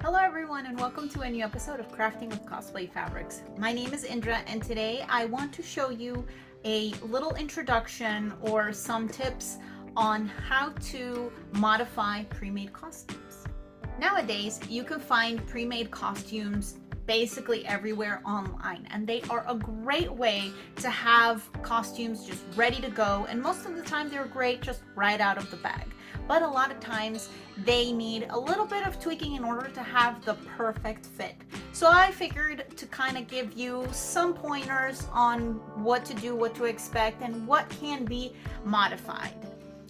Hello everyone and welcome to a new episode of Crafting with Cosplay Fabrics. My name is Indra and today I want to show you a little introduction or some tips on how to modify pre-made costumes. Nowadays you can find pre-made costumes basically everywhere online, and they are a great way to have costumes just ready to go, and most of the time they're great just right out of the bag. But a lot of times they need a little bit of tweaking in order to have the perfect fit. So I figured to kind of give you some pointers on what to do, what to expect, and what can be modified.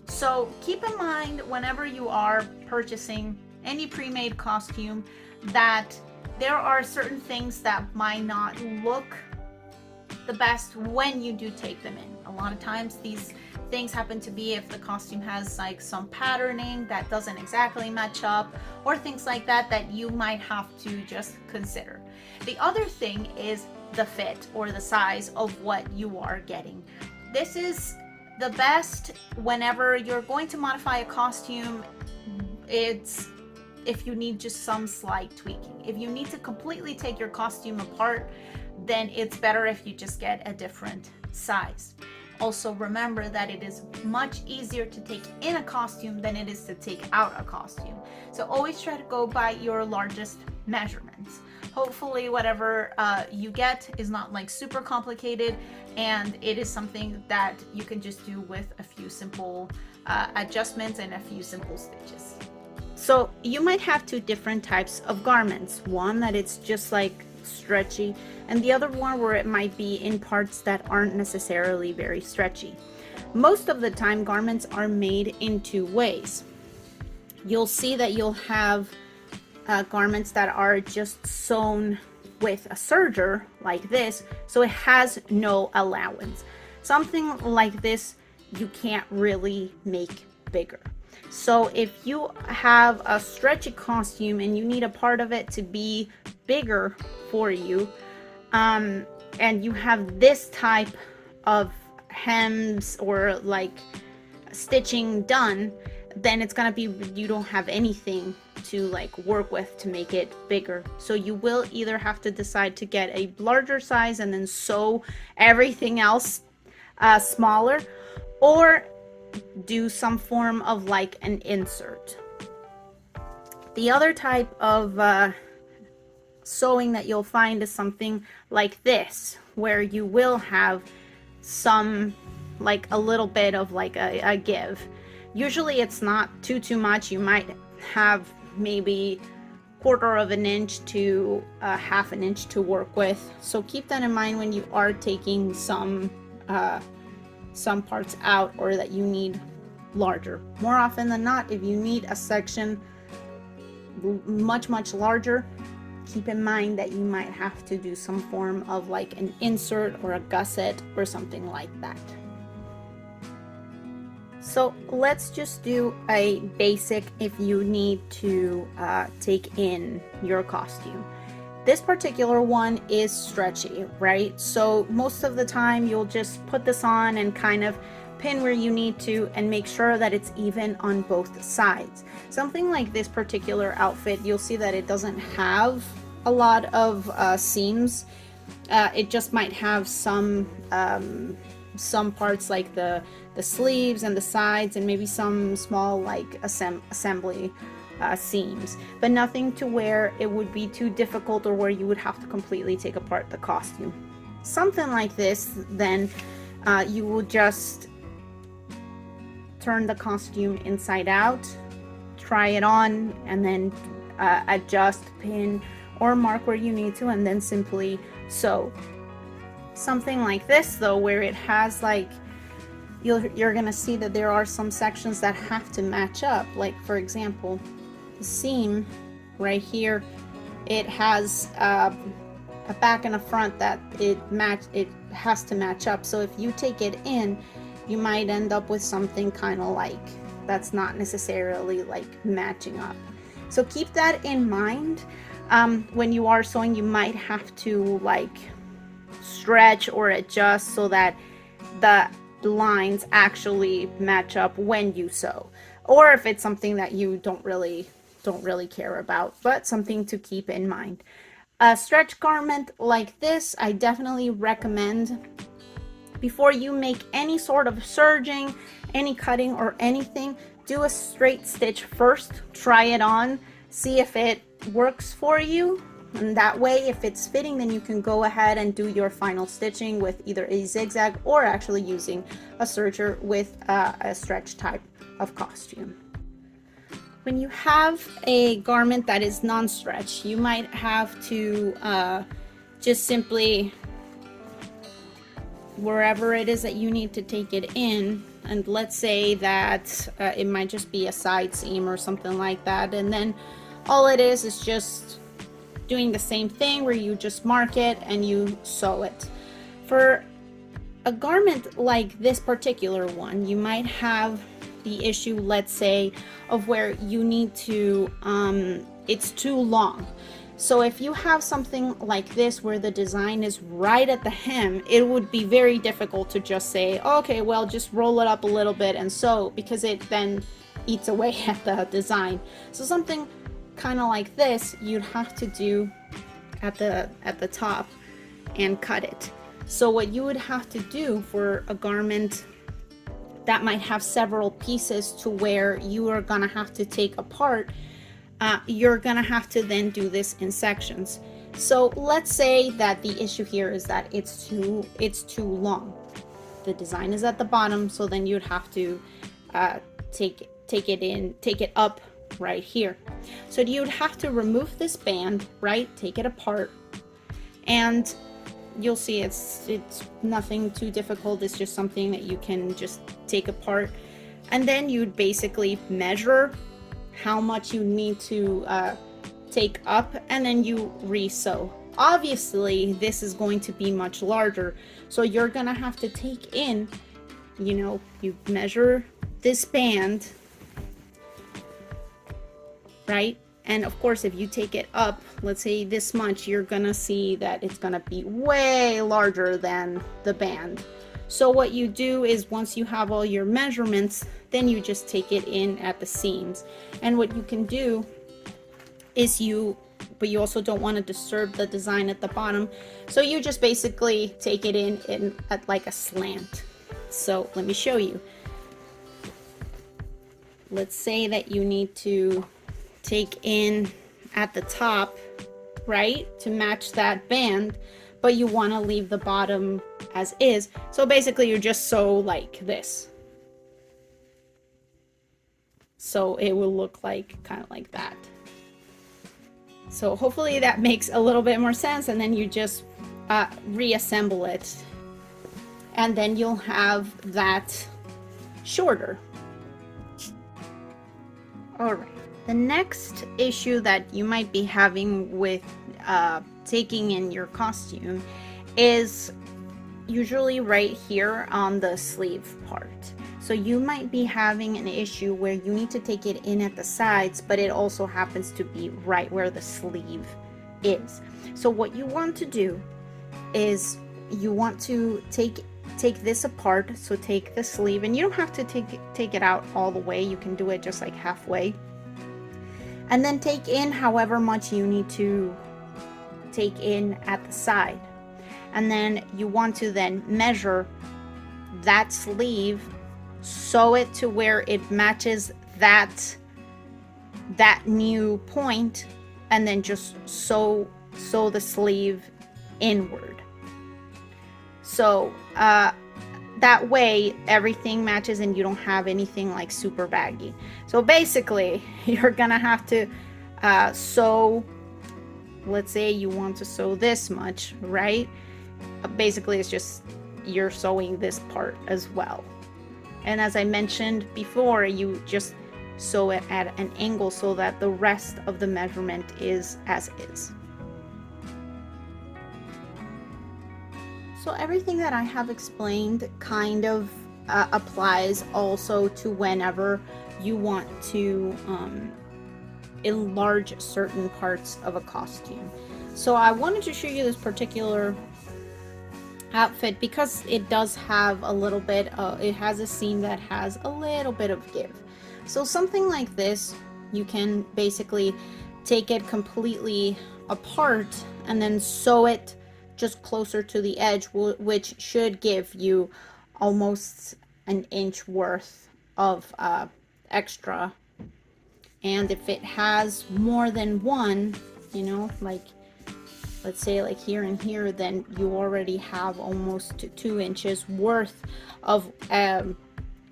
So keep in mind whenever you are purchasing any pre-made costume that there are certain things that might not look the best when you do take them in. A lot of times these things happen to be if the costume has like some patterning that doesn't exactly match up, or things like that that you might have to just consider. The other thing is the fit or the size of what you are getting. This is the best whenever you're going to modify a costume. It's if you need just some slight tweaking. If you need to completely take your costume apart, then it's better if you just get a different size. Also remember that it is much easier to take in a costume than it is to take out a costume. So always try to go by your largest measurements. Hopefully whatever you get is not like super complicated, and it is something that you can just do with a few simple adjustments and a few simple stitches. So you might have two different types of garments. One that it's just like stretchy, and the other one where it might be in parts that aren't necessarily very stretchy. Most of the time garments are made in two ways. You'll see that you'll have garments that are just sewn with a serger like this, so it has no allowance. Something like this you can't really make bigger. So if you have a stretchy costume and you need a part of it to be bigger for you, and you have this type of hems or like stitching done, then it's gonna be, you don't have anything to like work with to make it bigger. So you will either have to decide to get a larger size and then sew everything else smaller, or do some form of like an insert. The other type of sewing that you'll find is something like this, where you will have some like a little bit of like a give. Usually it's not too much. You might have maybe 1/4 of an inch to 1/2 an inch to work with. So keep that in mind when you are taking some parts out, or that you need larger. More often than not, if you need a section much larger, keep in mind that you might have to do some form of like an insert or a gusset or something like that. So let's just do a basic if you need to take in your costume. This particular one is stretchy, right? So most of the time you'll just put this on and kind of pin where you need to and make sure that it's even on both sides. Something like this particular outfit, you'll see that it doesn't have a lot of seams. It just might have some parts like the sleeves and the sides, and maybe some small like assembly seams, but nothing to where it would be too difficult or where you would have to completely take apart the costume. Something like this, then you will just turn the costume inside out, try it on, and then adjust, pin, or mark where you need to, and then simply sew. Something like this though, where it has like, you're gonna see that there are some sections that have to match up. Like for example, the seam right here, it has a back and a front that it has to match up. So if you take it in, you might end up with something kind of like that's not necessarily like matching up. So keep that in mind. When you are sewing, you might have to like stretch or adjust so that the lines actually match up when you sew. Or if it's something that you don't really don't really care about, but something to keep in mind. A stretch garment like this, I definitely recommend, before you make any sort of serging, any cutting or anything, do a straight stitch first, try it on, see if it works for you. And that way, if it's fitting, then you can go ahead and do your final stitching with either a zigzag or actually using a serger with a stretch type of costume. When you have a garment that is non-stretch, you might have to just simply, wherever it is that you need to take it in, and let's say that it might just be a side seam or something like that, and then all it is just doing the same thing where you just mark it and you sew it. For a garment like this particular one, you might have the issue, let's say, of where you need to, it's too long. So if you have something like this where the design is right at the hem, it would be very difficult to just say, okay, well, just roll it up a little bit and sew, because it then eats away at the design. So something kind of like this, you'd have to do at the top and cut it. So what you would have to do for a garment that might have several pieces to where you are gonna have to take apart, you're gonna have to then do this in sections. So let's say that the issue here is that it's too long. The design is at the bottom, so then you'd have to take it up right here. So you'd have to remove this band, right? Take it apart, and you'll see it's nothing too difficult. It's just something that you can just take apart, and then you'd basically measure how much you need to take up, and then you re-sew. Obviously this is going to be much larger, so you're gonna have to take in, you measure this band, right? And of course, if you take it up, let's say this much, you're gonna see that it's gonna be way larger than the band. So what you do is, once you have all your measurements, then you just take it in at the seams. And what you can do is but you also don't want to disturb the design at the bottom, so you just basically take it in at like a slant. So let me show you. Let's say that you need to take in at the top, right, to match that band, but you want to leave the bottom as is. So basically you just sew like this, so it will look like kind of like that. So hopefully that makes a little bit more sense, and then you just reassemble it, and then you'll have that shorter. All right. The next issue that you might be having with taking in your costume is usually right here on the sleeve part. So you might be having an issue where you need to take it in at the sides, but it also happens to be right where the sleeve is. So what you want to do is you want to take this apart. So take the sleeve, and you don't have to take it out all the way. You can do it just like halfway. And then take in however much you need to take in at the side. And then you want to then measure that sleeve, sew it to where it matches that new point, and then just sew the sleeve inward. So that way everything matches and you don't have anything like super baggy. So basically you're gonna have to sew, let's say you want to sew this much, right? Basically it's just you're sewing this part as well. And as I mentioned before, you just sew it at an angle so that the rest of the measurement is as is. So everything that I have explained kind of applies also to whenever you want to enlarge certain parts of a costume. So I wanted to show you this particular outfit because it does have a little bit, it has a seam that has a little bit of give. So something like this, you can basically take it completely apart and then sew it just closer to the edge, which should give you almost an inch worth of extra. And if it has more than one, you know, like let's say like here and here, then you already have almost 2 inches worth of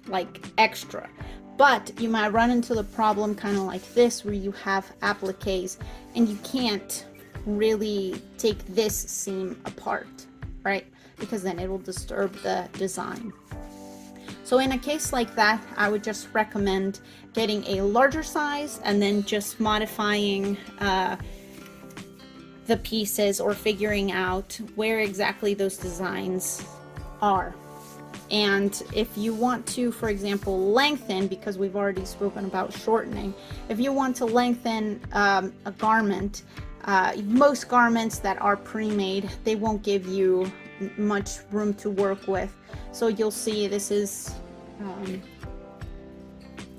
like extra. But you might run into the problem kind of like this, where you have appliques and you can't really take this seam apart, right? Because then it will disturb the design. So in a case like that, I would just recommend getting a larger size and then just modifying the pieces, or figuring out where exactly those designs are. And if you want to, for example, lengthen, because we've already spoken about shortening, if you want to lengthen a garment, most garments that are pre-made, they won't give you much room to work with. So you'll see this is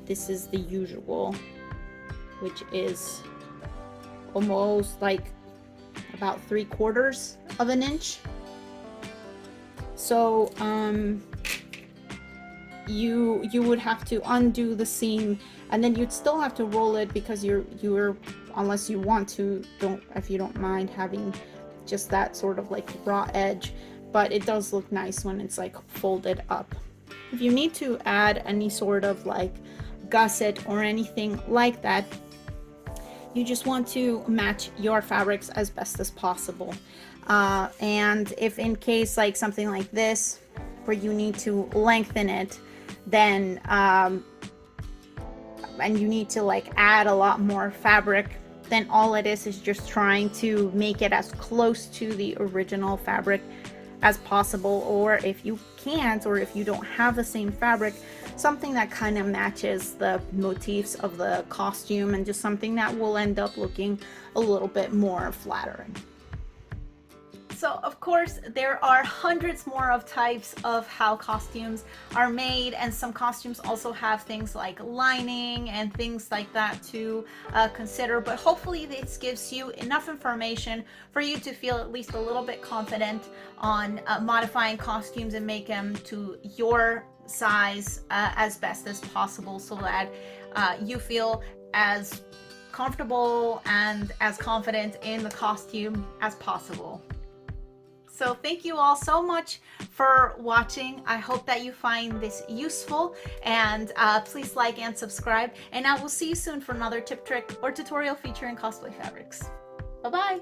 the usual, which is almost like about 3/4 of an inch. So you would have to undo the seam, and then you'd still have to roll it, because you're unless you want to, if you don't mind having just that sort of like raw edge, but it does look nice when it's like folded up. If you need to add any sort of like gusset or anything like that, you just want to match your fabrics as best as possible. And if in case like something like this, where you need to lengthen it, then and you need to like add a lot more fabric, then all it is just trying to make it as close to the original fabric as possible. Or if you can't, or if you don't have the same fabric, something that kind of matches the motifs of the costume, and just something that will end up looking a little bit more flattering. So of course there are hundreds more of types of how costumes are made, and some costumes also have things like lining and things like that to consider, but hopefully this gives you enough information for you to feel at least a little bit confident on modifying costumes and make them to your size as best as possible, so that you feel as comfortable and as confident in the costume as possible. So thank you all so much for watching. I hope that you find this useful, and please like and subscribe, and I will see you soon for another tip, trick, or tutorial featuring cosplay fabrics. Bye-bye.